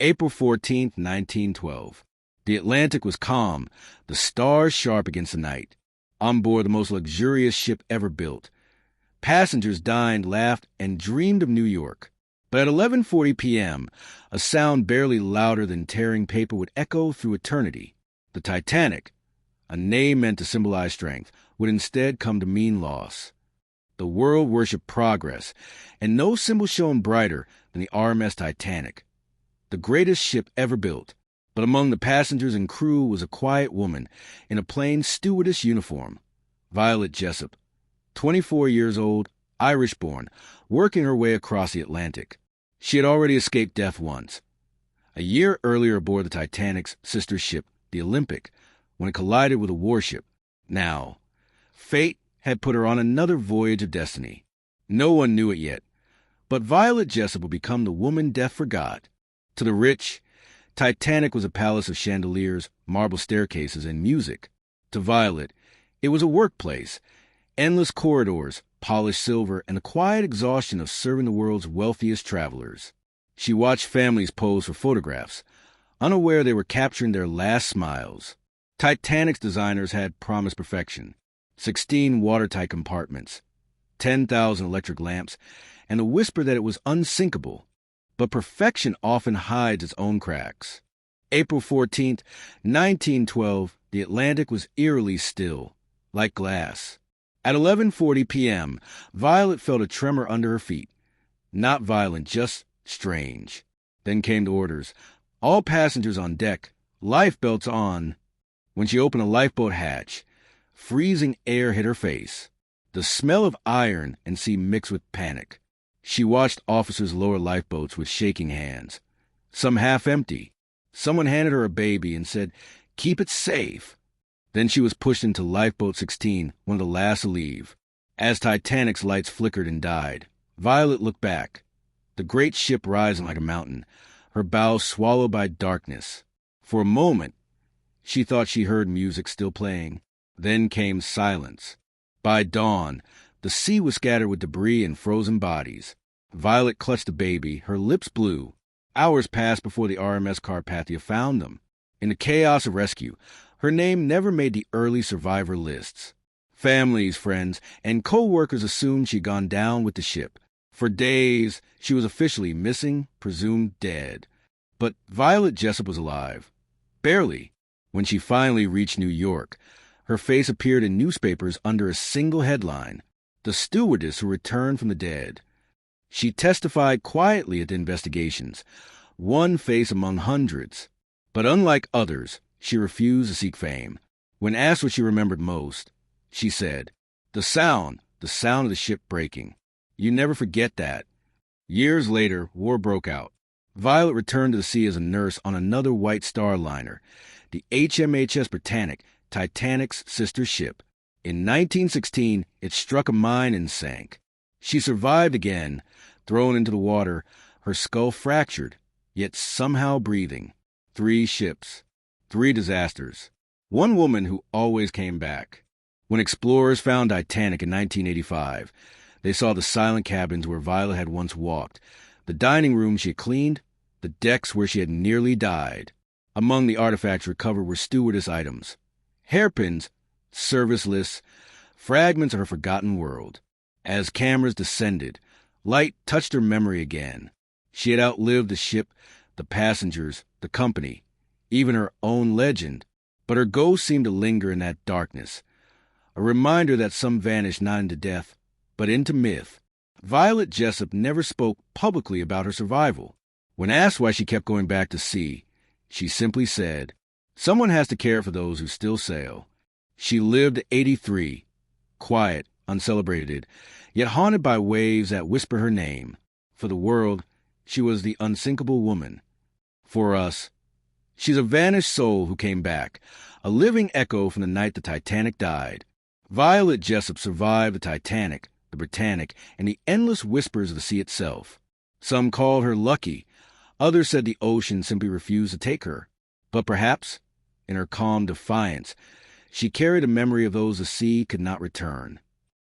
April 14th, 1912. The Atlantic was calm, the stars sharp against the night. On board the most luxurious ship ever built. Passengers dined, laughed, and dreamed of New York. But at 11:40 p.m., a sound barely louder than tearing paper would echo through eternity. The Titanic, a name meant to symbolize strength, would instead come to mean loss. The world worshipped progress, and no symbol shone brighter than the RMS Titanic, the greatest ship ever built. But among the passengers and crew was a quiet woman in a plain stewardess uniform, Violet Jessop, 24 years old, Irish-born, working her way across the Atlantic. She had already escaped death once, a year earlier aboard the Titanic's sister ship, the Olympic, when it collided with a warship. Now, fate had put her on another voyage of destiny. No one knew it yet, but Violet Jessop would become the woman death forgot. To the rich, Titanic was a palace of chandeliers, marble staircases, and music. To Violet, it was a workplace, endless corridors, polished silver, and the quiet exhaustion of serving the world's wealthiest travelers. She watched families pose for photographs, unaware they were capturing their last smiles. Titanic's designers had promised perfection. 16 watertight compartments, 10,000 electric lamps, and a whisper that it was unsinkable. But perfection often hides its own cracks. April 14th, 1912, the Atlantic was eerily still, like glass. At 11:40 p.m., Violet felt a tremor under her feet. Not violent, just strange. Then came the orders. All passengers on deck, life belts on. When she opened a lifeboat hatch, freezing air hit her face. The smell of iron and sea mixed with panic. She watched officers lower lifeboats with shaking hands, some half empty. Someone handed her a baby and said, "Keep it safe." Then she was pushed into Lifeboat 16, one of the last to leave. As Titanic's lights flickered and died, Violet looked back, the great ship rising like a mountain, her bows swallowed by darkness. For a moment, she thought she heard music still playing. Then came silence. By dawn, the sea was scattered with debris and frozen bodies. Violet clutched the baby, her lips blue. Hours passed before the RMS Carpathia found them. In the chaos of rescue, her name never made the early survivor lists. Families, friends, and co-workers assumed she'd gone down with the ship. For days, she was officially missing, presumed dead. But Violet Jessop was alive. Barely. When she finally reached New York, her face appeared in newspapers under a single headline: "The stewardess who returned from the dead." She testified quietly at the investigations, one face among hundreds. But unlike others, she refused to seek fame. When asked what she remembered most, she said, the sound of the ship breaking. You never forget that. Years later, war broke out. Violet returned to the sea as a nurse on another White Star liner, the HMHS Britannic, Titanic's sister ship. In 1916, it struck a mine and sank. She survived again, thrown into the water, her skull fractured, yet somehow breathing. 3 ships, 3 disasters. One woman who always came back. When explorers found Titanic in 1985, they saw the silent cabins where Violet had once walked, the dining room she had cleaned, the decks where she had nearly died. Among the artifacts recovered were stewardess items, hairpins, service lists, fragments of her forgotten world. As cameras descended, light touched her memory again. She had outlived the ship, the passengers, the company, even her own legend. But her ghost seemed to linger in that darkness, a reminder that some vanished not into death, but into myth. Violet Jessop never spoke publicly about her survival. When asked why she kept going back to sea, she simply said, "Someone has to care for those who still sail." She lived at 83, quiet, uncelebrated, yet haunted by waves that whisper her name. For the world, she was the unsinkable woman. For us, she's a vanished soul who came back, a living echo from the night the Titanic died. Violet Jessop survived the Titanic, the Britannic, and the endless whispers of the sea itself. Some called her lucky. Others said the ocean simply refused to take her. But perhaps, in her calm defiance, she carried a memory of those the sea could not return.